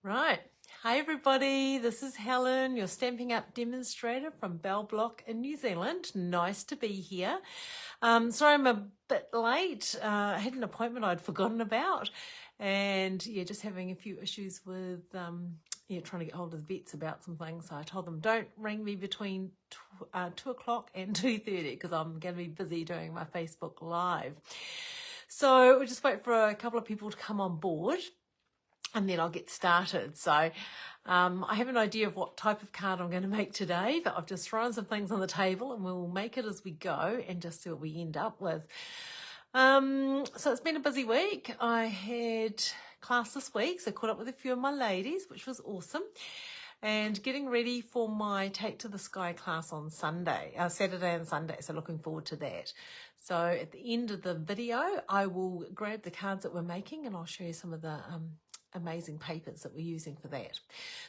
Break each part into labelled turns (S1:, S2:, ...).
S1: Right. Hi everybody, this is Helen, your Stampin' Up demonstrator from Bell Block in New Zealand. Nice to be here. Sorry I'm a bit late. I had an appointment I'd forgotten about, and just having a few issues with trying to get hold of the vets about some things. So I told them don't ring me between 2 o'clock and 2:30 because I'm going to be busy doing my Facebook Live. So we'll just wait for a couple of people to come on board, and then I'll get started. So I have an idea of what type of card I'm going to make today, but I've just thrown some things on the table and we'll make it as we go and just see what we end up with. So it's been a busy week. I had class this week, so caught up with a few of my ladies, which was awesome. And getting ready for my Take to the Sky class on Saturday and Sunday. So looking forward to that. So at the end of the video, I will grab the cards that we're making and I'll show you some of the amazing papers that we're using for that.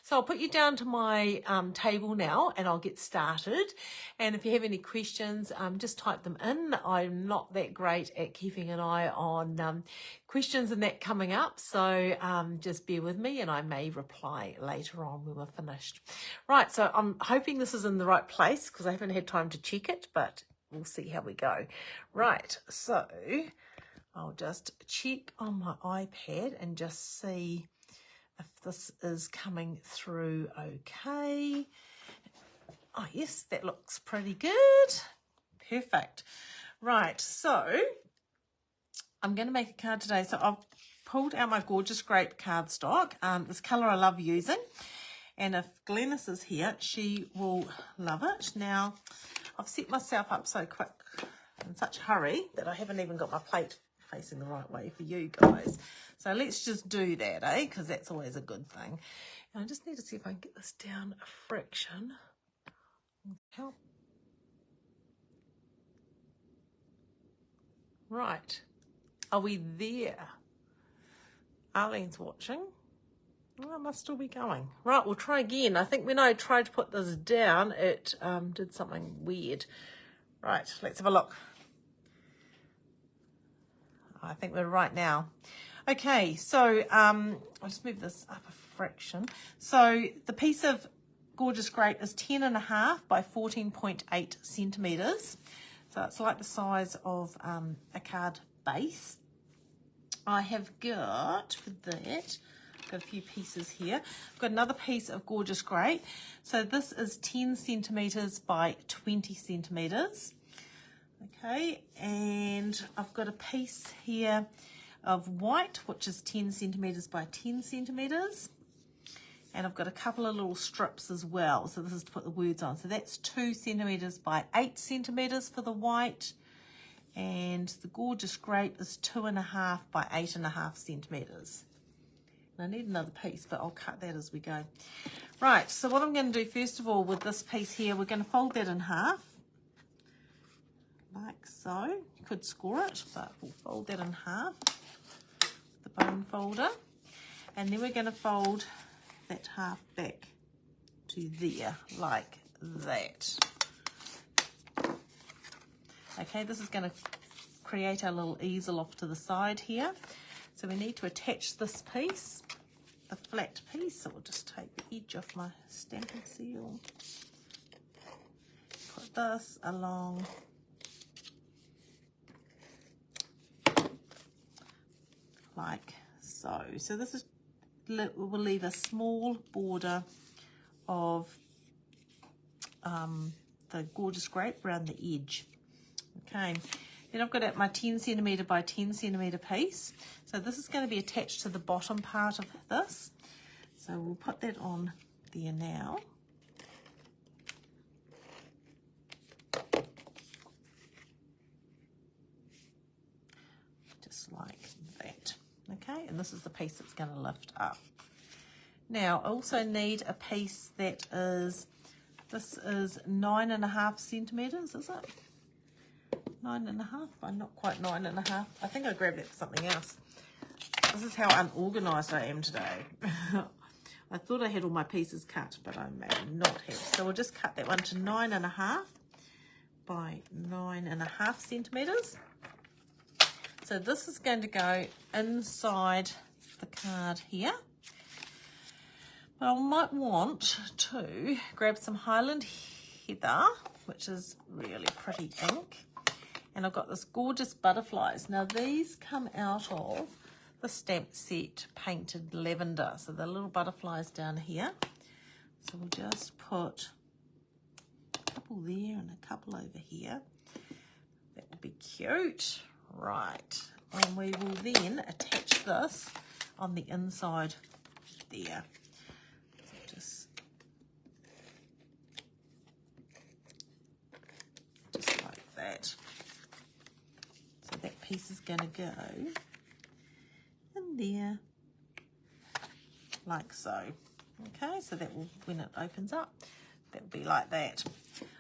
S1: So I'll put you down to my table now and I'll get started. And if you have any questions, just type them in. I'm not that great at keeping an eye on questions and that coming up. So just bear with me and I may reply later on when we're finished. Right, so I'm hoping this is in the right place because I haven't had time to check it, but we'll see how we go. Right, so I'll just check on my iPad and just see if this is coming through okay. Oh, yes, that looks pretty good. Perfect. Right, so I'm going to make a card today. So I've pulled out my Gorgeous Grape cardstock. This colour I love using. And if Glennis is here, she will love it. Now, I've set myself up so quick in such a hurry that I haven't even got my plate facing the right way for you guys. So let's just do that, because that's always a good thing. And I just need to see if I can get this down a fraction. Help. Right. Are we there? Arlene's watching. Oh, I must still be going. Right, we'll try again. I think when I tried to put this down, it did something weird. Right, let's have a look. I think we're right now. Okay, so I'll just move this up a fraction. So the piece of Gorgeous Grape is 10.5 by 14.8 centimetres. So it's like the size of a card base. I have got, for that, got a few pieces here. I've got another piece of Gorgeous Grape. So this is 10 centimetres by 20 centimetres. Okay, and I've got a piece here of white, which is 10 centimetres by 10 centimetres. And I've got a couple of little strips as well. So this is to put the words on. So that's 2 centimetres by 8 centimetres for the white. And the Gorgeous Grape is 2.5 by 8.5 centimetres. I need another piece, but I'll cut that as we go. Right, so what I'm going to do first of all with this piece here, we're going to fold that in half. Like so. You could score it, but we'll fold that in half, the bone folder. And then we're going to fold that half back to there, like that. Okay, this is going to create our little easel off to the side here. So we need to attach this piece, the flat piece. So we'll just take the edge off my stamping seal. Put this along like so. So this is, we'll leave a small border of the Gorgeous Grape around the edge. Okay, then I've got my 10 centimetre by 10 centimetre piece. So this is going to be attached to the bottom part of this. So we'll put that on there now. Just like that. Okay, and this is the piece that's going to lift up. Now I also need a piece that is, this is 9.5 centimetres, is it? 9.5, but not quite 9.5. I think I grabbed it for something else. This is how unorganised I am today. I thought I had all my pieces cut, but I may not have. So we'll just cut that one to 9.5 by 9.5 centimetres. So this is going to go inside the card here. But I might want to grab some Highland Heather, which is really pretty ink. And I've got this gorgeous butterflies. Now these come out of the stamp set Painted Lavender. So the little butterflies down here. So we'll just put a couple there and a couple over here. That will be cute. Right. And we will then attach this on the inside there. So just like that. So that piece is going to go in there like so. Okay, so that will, when it opens up, that will be like that.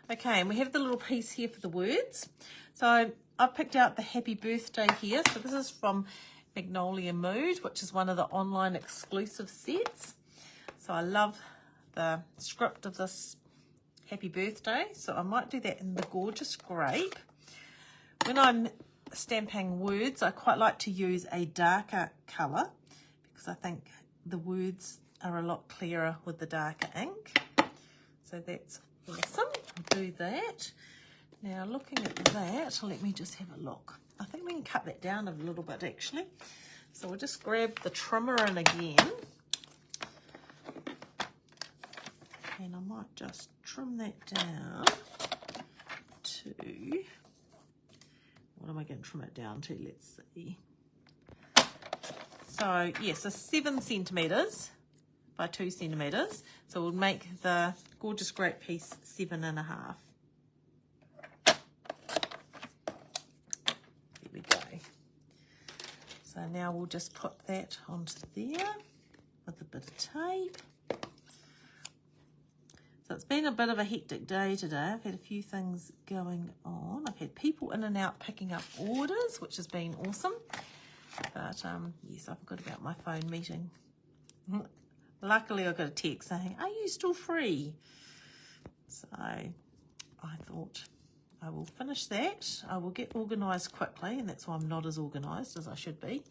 S1: Okay, and we have the little piece here for the words. So I've picked out the happy birthday here. So this is from Magnolia Mood, which is one of the online exclusive sets. So I love the script of this happy birthday. So I might do that in the gorgeous grape. When I'm stamping words, I quite like to use a darker colour because I think the words are a lot clearer with the darker ink. So that's awesome. I'll do that. Now looking at that, let me just have a look. I think we can cut that down a little bit actually. So we'll just grab the trimmer in again. And I might just trim that down to, what am I going to trim it down to? Let's see. So yes, so 7 centimetres by 2 centimetres. So we'll make the gorgeous grape piece 7.5. There we go. So now we'll just put that onto there with a bit of tape. So it's been a bit of a hectic day today. I've had a few things going on. I've had people in and out picking up orders, which has been awesome. But yes, I forgot about my phone meeting. Luckily, I got a text saying, "Are you still free?" So I thought I will finish that. I will get organised quickly, and that's why I'm not as organised as I should be.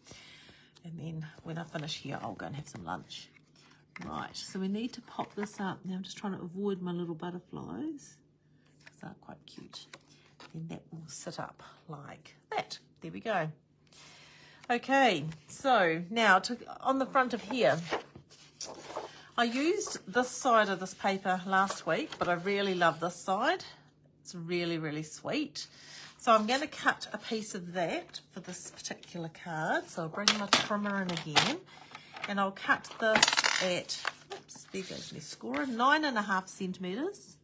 S1: And then when I finish here, I'll go and have some lunch. Right, so we need to pop this up. Now I'm just trying to avoid my little butterflies because they're quite cute. And that will sit up like that. There we go. Okay, so now on the front of here, I used this side of this paper last week, but I really love this side. It's really, really sweet. So I'm going to cut a piece of that for this particular card. So I'll bring my trimmer in again, and I'll cut this at, oops, there goes my scorer, 9.5 centimetres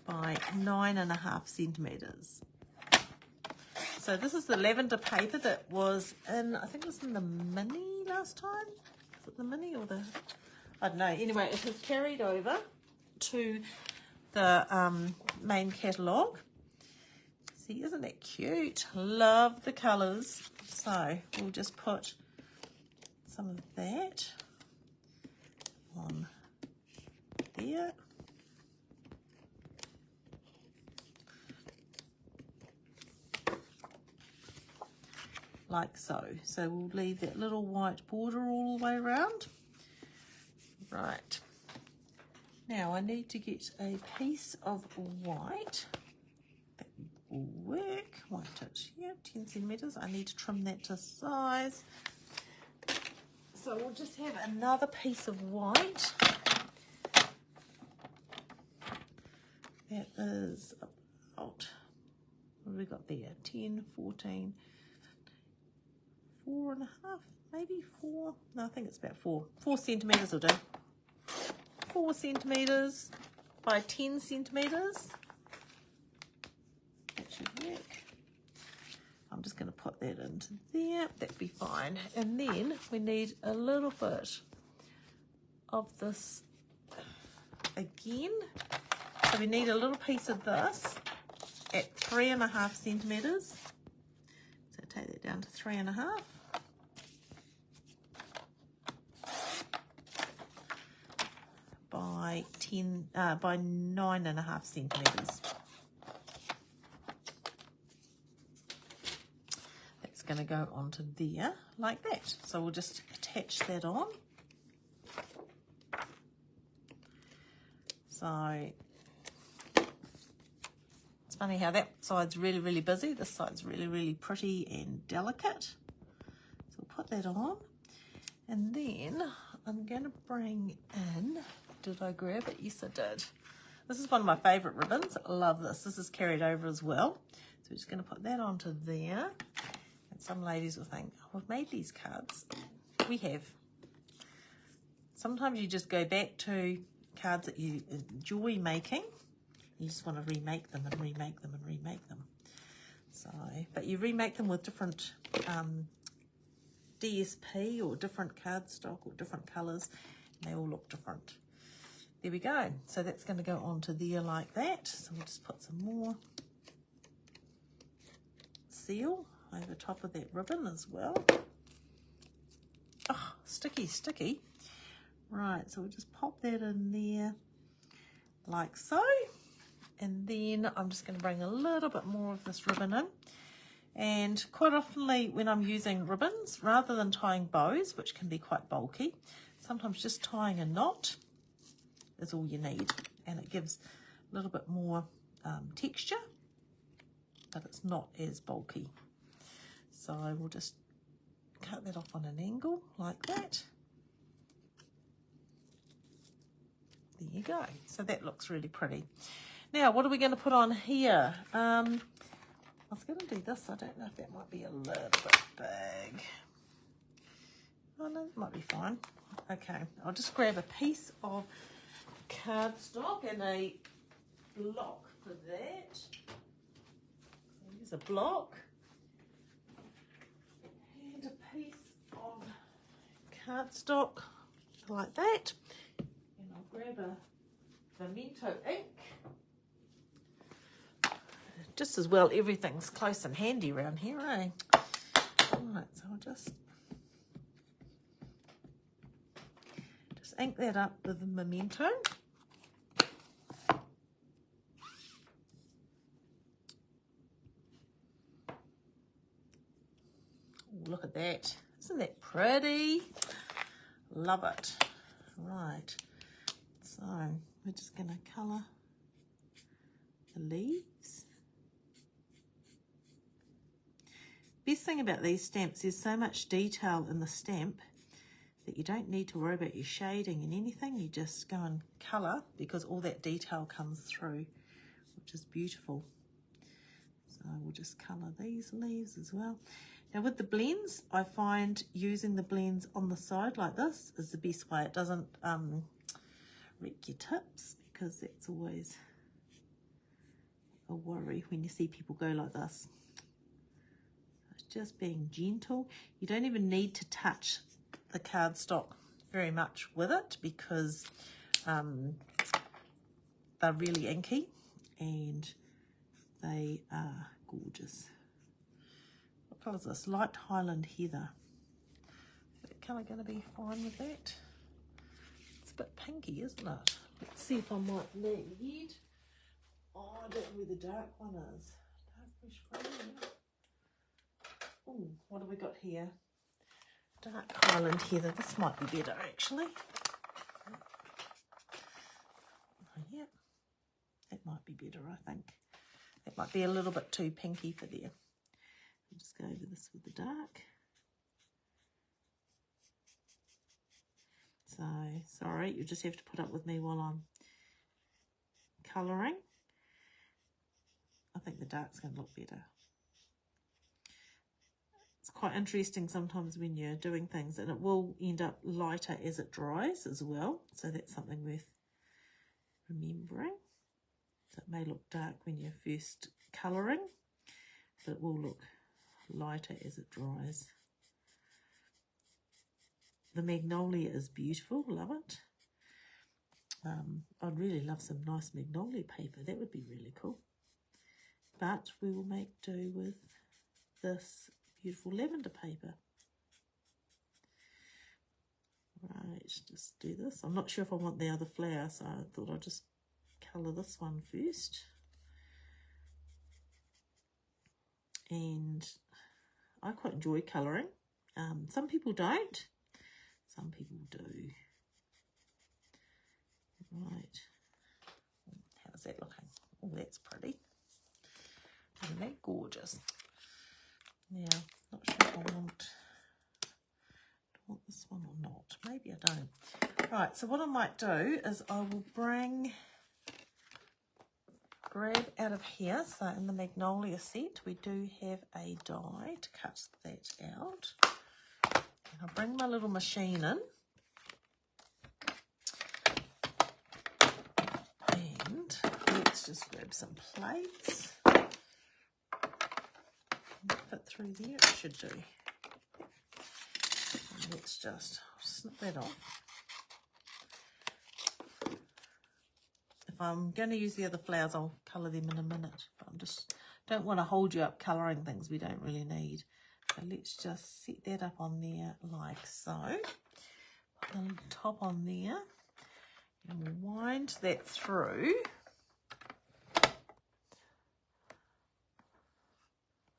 S1: by 9.5 centimetres. So this is the lavender paper that was in, I think it was in the mini last time. Was it the mini or the, I don't know. Anyway, it has carried over to the main catalogue. See, isn't that cute? Love the colours. So we'll just put some of that on there. Like so. So we'll leave that little white border all the way around. Right. Now I need to get a piece of white. That will work. Won't it? Yeah, 10 centimetres. I need to trim that to size. So we'll just have another piece of white. That is about, what have we got there? 10, 14, 4.5, maybe 4. No, I think it's about 4. 4 centimetres will do. 4 centimetres by 10 centimetres. That should work. I'm just going to put that into there. That'd be fine. And then we need a little bit of this again. So we need a little piece of this at 3.5 centimetres. So take that down to 3.5. By 9.5 centimetres. That's going going to go onto there like that. So we'll just attach that on. So it's funny how that side's really, really busy. This side's really, really pretty and delicate. So we'll put that on. And then I'm going to bring in, did I grab it? Yes, I did. This is one of my favourite ribbons. I love this. This is carried over as well. So we're just going to put that onto there. And some ladies will think, oh, we've made these cards. We have. Sometimes you just go back to cards that you enjoy making. You just want to remake them and remake them and remake them. So, but you remake them with different DSP or different cardstock or different colours. They all look different. There we go. So that's going to go onto there like that. So we'll just put some more seal over top of that ribbon as well. Oh, sticky, sticky. Right, so we'll just pop that in there like so. And then I'm just going to bring a little bit more of this ribbon in. And quite oftenly when I'm using ribbons, rather than tying bows, which can be quite bulky, sometimes just tying a knot is all you need. And it gives a little bit more texture, but it's not as bulky. So we'll just cut that off on an angle like that. There you go. So that looks really pretty. Now, what are we going to put on here? I was going to do this. I don't know if that might be a little bit big. Oh, no, it might be fine. Okay, I'll just grab a piece of cardstock and a block for that. Here's a block. And a piece of cardstock like that. And I'll grab a Memento ink. Just as well, everything's close and handy around here, eh? Alright, so I'll just ink that up with the Memento. Ooh, look at that. Isn't that pretty? Love it. Right, so we're just going to colour the leaves. Best thing about these stamps, there's so much detail in the stamp that you don't need to worry about your shading and anything. You just go and colour because all that detail comes through, which is beautiful. So we'll just colour these leaves as well. Now with the blends, I find using the blends on the side like this is the best way. It doesn't wreck your tips, because that's always a worry when you see people go like this. Just being gentle. You don't even need to touch the cardstock very much with it, because they're really inky and they are gorgeous. What colour is this? Light Highland Heather. Is that colour going to be fine with that? It's a bit pinky, isn't it? Let's see if I might need. Oh, I don't know where the dark one is. Dark green. Ooh, what have we got here? Dark Highland Heather. This might be better, actually. Oh, yeah, that might be better, I think. That might be a little bit too pinky for there. I'll just go over this with the dark. So, sorry, you just have to put up with me while I'm colouring. I think the dark's going to look better. It's quite interesting sometimes when you're doing things, and it will end up lighter as it dries as well. So that's something worth remembering. So it may look dark when you're first colouring, but it will look lighter as it dries. The Magnolia is beautiful, love it. I'd really love some nice Magnolia paper, that would be really cool. But we will make do with this beautiful lavender paper. Right, just do this. I'm not sure if I want the other flower, so I thought I'd just colour this one first. And I quite enjoy colouring. Some people don't. Some people do. Right. How's that looking? Oh, that's pretty. Isn't that gorgeous? Now, not sure if I want this one or not. Maybe I don't. Right, so what I might do is I will grab out of here. So in the Magnolia set, we do have a die to cut that out. And I'll bring my little machine in. And let's just grab some plates. Fit through there, it should do. And let's just snip that off. If I'm going to use the other flowers, I'll colour them in a minute. But I just don't want to hold you up colouring things we don't really need. So let's just set that up on there like so. Put the top on there. And we'll wind that through.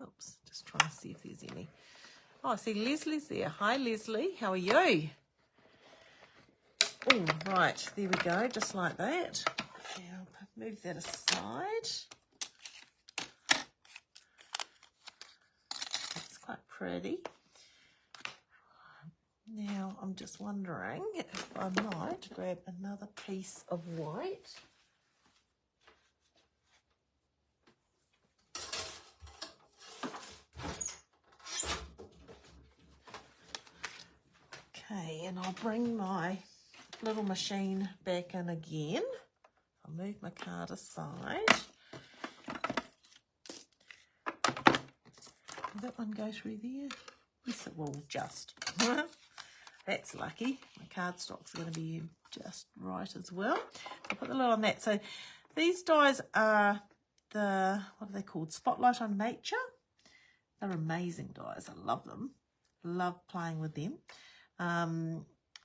S1: Oops, just trying to see if there's any. Oh, I see Leslie's there. Hi, Leslie. How are you? Oh, right. There we go. Just like that. Now, move that aside. That's quite pretty. Now, I'm just wondering if I might grab another piece of white. Okay, and I'll bring my little machine back in again. I'll move my card aside. Will that one go through there? Yes, it will just. That's lucky. My cardstock's going to be just right as well. I'll put the lid on that. So these dies are the, what are they called? Spotlight on Nature. They're amazing dies. I love them. Love playing with them.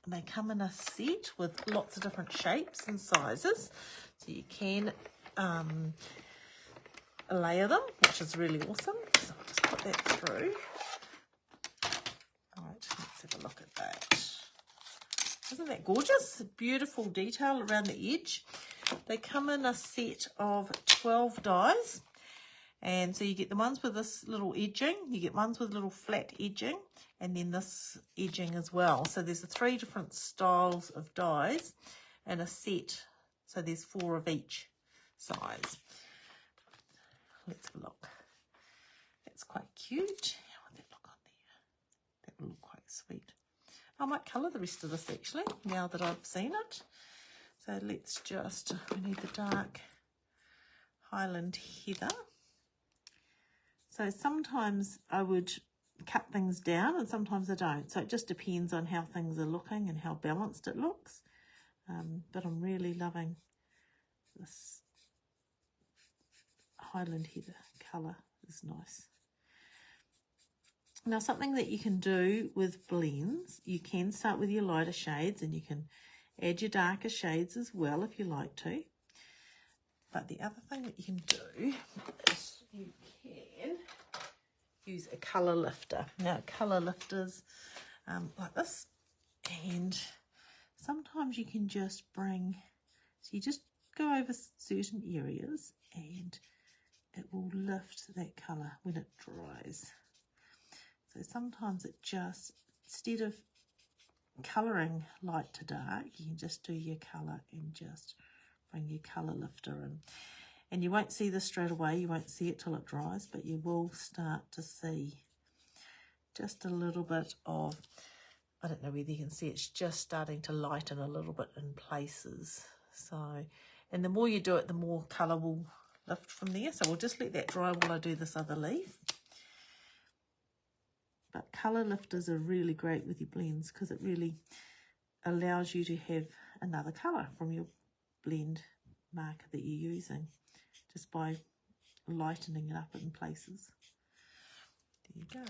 S1: They come in a set with lots of different shapes and sizes. So you can layer them, which is really awesome. So I'll just put that through. All right, let's have a look at that. Isn't that gorgeous? Beautiful detail around the edge. They come in a set of 12 dies. And so you get the ones with this little edging, you get ones with little flat edging, and then this edging as well. So there's 3 different styles of dies in a set. So there's 4 of each size. Let's have a look. That's quite cute. How would that look on there? That will look quite sweet. I might colour the rest of this actually, now that I've seen it. So let's just, we need the dark Highland Heather. So sometimes I would cut things down and sometimes I don't. So it just depends on how things are looking and how balanced it looks. But I'm really loving this Highland Heather colour. It's nice. Now something that you can do with blends, you can start with your lighter shades and you can add your darker shades as well if you like to. But the other thing that you can do is you can use a colour lifter. Now colour lifters like this, and sometimes you can just bring, so you just go over certain areas and it will lift that colour when it dries. So sometimes it just, instead of colouring light to dark, you can just do your colour and just bring your colour lifter in. And you won't see this straight away, you won't see it till it dries, but you will start to see just a little bit of, I don't know whether you can see, it's just starting to lighten a little bit in places. So, and the more you do it, the more colour will lift from there. So we'll just let that dry while I do this other leaf. But colour lifters are really great with your blends because it really allows you to have another colour from your blend marker that you're using just by lightening it up in places. There you go.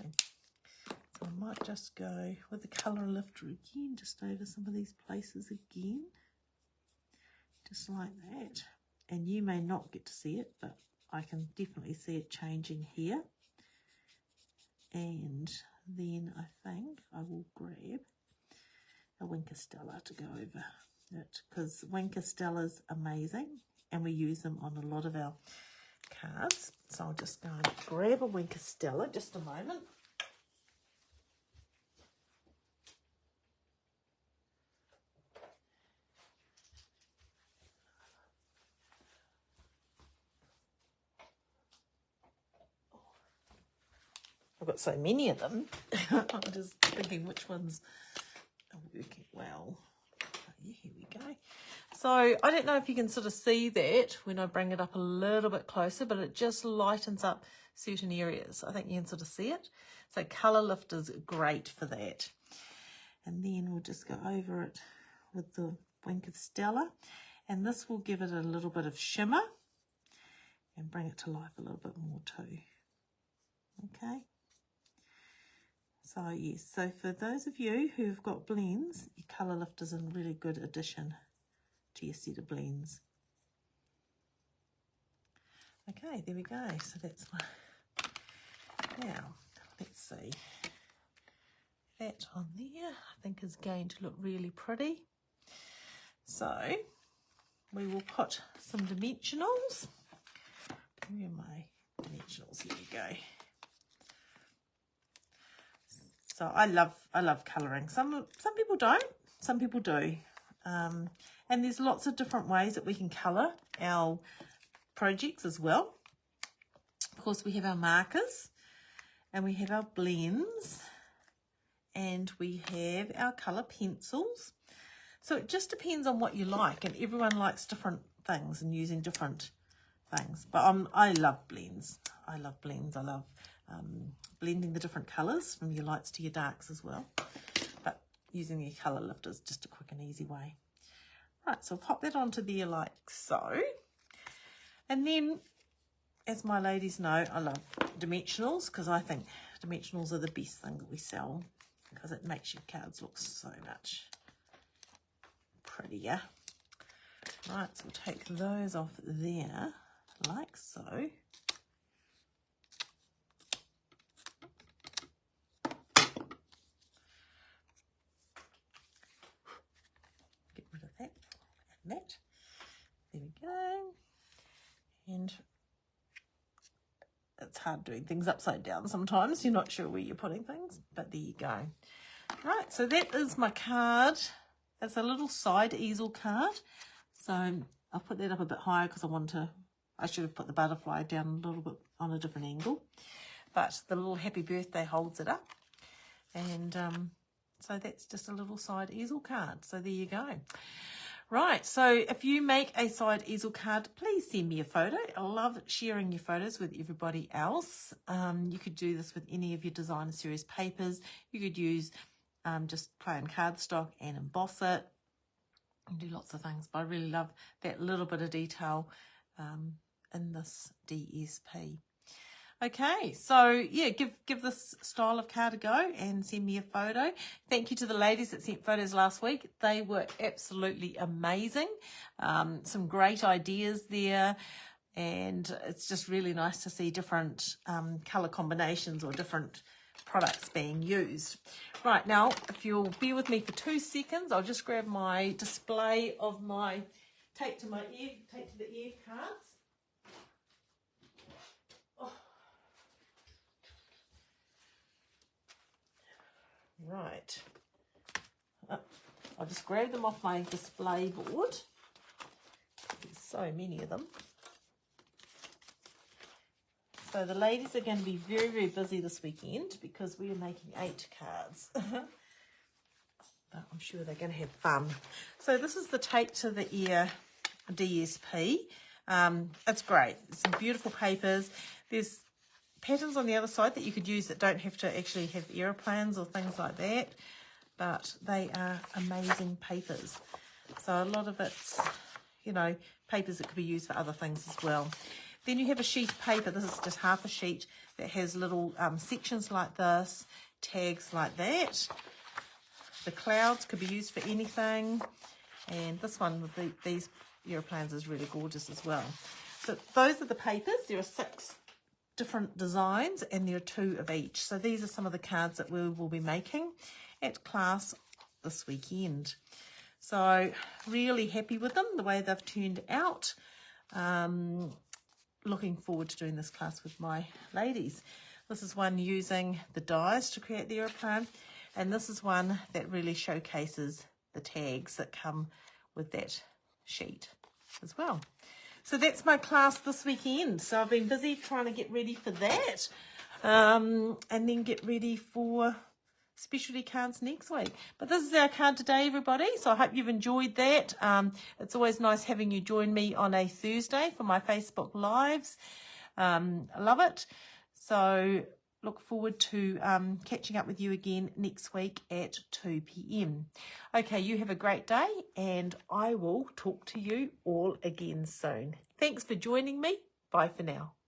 S1: So I might just go with the colour lifter again, just over some of these places again, just like that. And you may not get to see it, but I can definitely see it changing here. And then I think I will grab a Wink of Stella to go over it, because Wink of Stella's amazing and we use them on a lot of our cards. So I'll just go and grab a Wink of Stella, just a moment. I've got so many of them. I'm just thinking which ones are working well. Yeah, here we go. So I don't know if you can sort of see that when I bring it up a little bit closer, but it just lightens up certain areas. I think you can sort of see it. So Colour Lifter's great for that. And then we'll just go over it with the Wink of Stella. And this will give it a little bit of shimmer and bring it to life a little bit more too. Okay. So yes, so for those of you who've got blends, your Colour Lifter's a really good addition to your set of blends. Okay, there we go. So that's my, now let's see, that on there I think is going to look really pretty. So we will put some dimensionals. Where are my dimensionals? Here we go. So I love colouring. Some people don't, some people do. And there's lots of different ways that we can colour our projects as well. Of course, we have our markers and we have our blends and we have our colour pencils. So it just depends on what you like, and everyone likes different things and using different things. But I love blends. I love blends. I love blending the different colours from your lights to your darks as well. But using your Colour Lifter is just a quick and easy way. Right, so I'll pop that onto there like so. And then, as my ladies know, I love dimensionals, because I think dimensionals are the best thing that we sell, because it makes your cards look so much prettier. Right, so we'll take those off there like so. Get rid of that and that. There we go. And it's hard doing things upside down sometimes. You're not sure where you're putting things, but there you go. Right, so that is my card. It's a little side easel card. So I'll put that up a bit higher because I should have put the butterfly down a little bit on a different angle. But the little happy birthday holds it up. And so that's just a little side easel card. So there you go. Right, so if you make a side easel card, please send me a photo. I love sharing your photos with everybody else. You could do this with any of your designer series papers. You could use just plain cardstock and emboss it and do lots of things. But I really love that little bit of detail in this DSP. Okay, so yeah, give this style of card a go and send me a photo. Thank you to the ladies that sent photos last week. They were absolutely amazing. Some great ideas there, and it's just really nice to see different colour combinations or different products being used. Right, now, if you'll bear with me for 2 seconds, I'll just grab my display of my tape to the ear cards. Right, I'll just grab them off my display board. There's so many of them. So the ladies are going to be very, very busy this weekend because we are making 8 cards. But I'm sure they're going to have fun. So this is the tape to the ear DSP. It's great. It's some beautiful papers. There's patterns on the other side that you could use that don't have to actually have aeroplanes or things like that, but they are amazing papers. So a lot of it's, you know, papers that could be used for other things as well. Then you have a sheet of paper. This is just half a sheet that has little sections like this, tags like that. The clouds could be used for anything, and this one with these aeroplanes is really gorgeous as well. So those are the papers. There are 6 different designs, and there are 2 of each. So these are some of the cards that we will be making at class this weekend. So really happy with them, the way they've turned out. Looking forward to doing this class with my ladies. This is one using the dies to create the aeroplane, and this is one that really showcases the tags that come with that sheet as well. So that's my class this weekend. So I've been busy trying to get ready for that, and then get ready for specialty cards next week. But this is our card today, everybody. So I hope you've enjoyed that. It's always nice having you join me on a Thursday for my Facebook Lives. I love it. So look forward to catching up with you again next week at 2 p.m. Okay, you have a great day, and I will talk to you all again soon. Thanks for joining me. Bye for now.